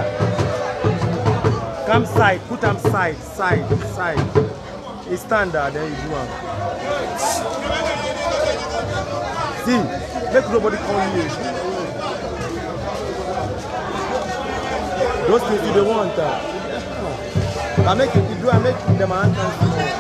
here. Come side, put them side. It's standard, then you do one. See, make nobody call you. Those things you don't want. I make it, you do, I make them answer.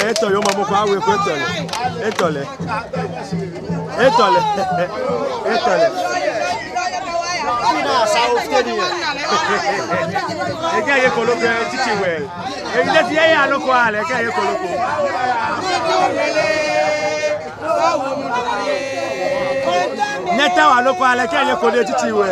Eto yo mamo kwa we ko etole. Na sa ofteni. Ege ye koloko titi we. Ege ti ye aloko ale ege ye koloko. Neta wa loko ale ege ye koloko titi we.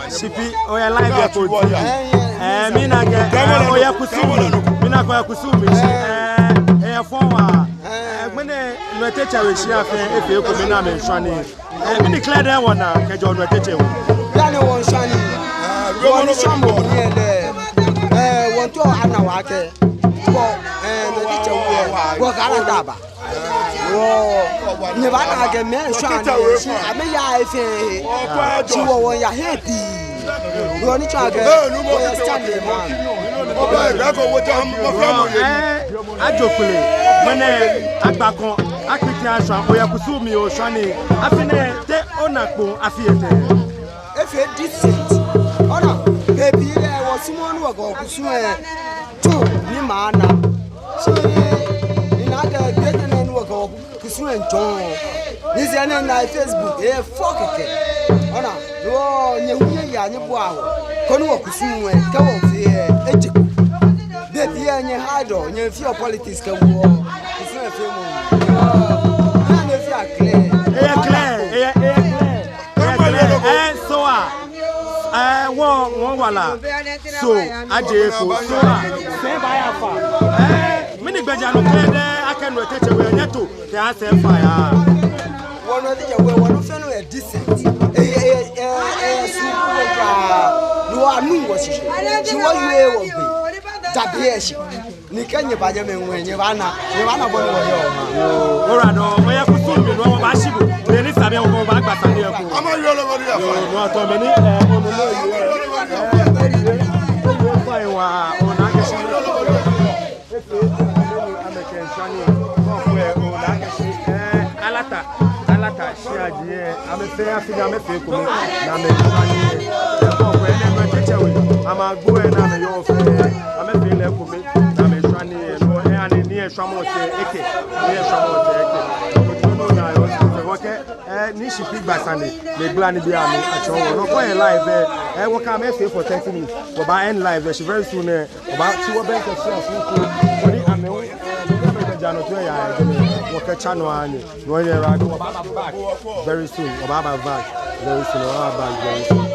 Sipi oya live ya kodi. Mina ge oya kusumi. Mina kwa kusumi. Fonwa. Mene no teacher we share fe efe ko mina me nhwane. Mini clear that one na kejo no teacher we. Ya ne won nhwane. Won shamo ni ele. Won to ana wa ke. Ko no teacher we wo kala daba. Ne ba na ge me nhwane. Shi ame ya efe. Chi wo won ya happy. Wo ni cha ge. Wo ya stand man. Ajokule mene agbakon akiti asan oya kusumi o shani afine te onakpo afiete efe decent ona baby e wo simon wo go kusu to ni mana so ni na ga gete na wo go kusu enjon ni se na Facebook e fokeke ona wo nyewuye ya nyebo awo kono wo kusu ka wo fi eje baby anye hado nye fi politics ka wo kusu e fe mo na ne fi clear so won wala so aje ko so se ba ya fa mini gbeja no clear de akenu eteche we nyeto ke ase fa ya won no dey we won fe no e decent su ka no anu wo shi wo yue wo gbe tabi e shi ni kenye ba je me nwe nye bana bo ni wo yo ma ora no mo ya kusumi no wo ba shibu o ni sabe wo ba gba sabe ko ama yo lo wo ya fa no to me ni onu no yo fa wa ona ke shi ameken shani ko ko ona ke shi alata shi aje amefe afiga amefe ko na me shani ko ko ene no teacher we ama go e na me yo fe amefe le ko me na me shani no e ani ni e shamo se eke ni e shamo se eke no na yo se woke ni shi fi gbasane le gba ni bi ami acho wo no ko e live wo ka me fe for 30 minutes go ba end live she very soon ba ti wo ben ke share fun ko ni ame wo jano to ya wo ke channel ani no ye ra do back very soon wo ba back very soon wo ba back very soon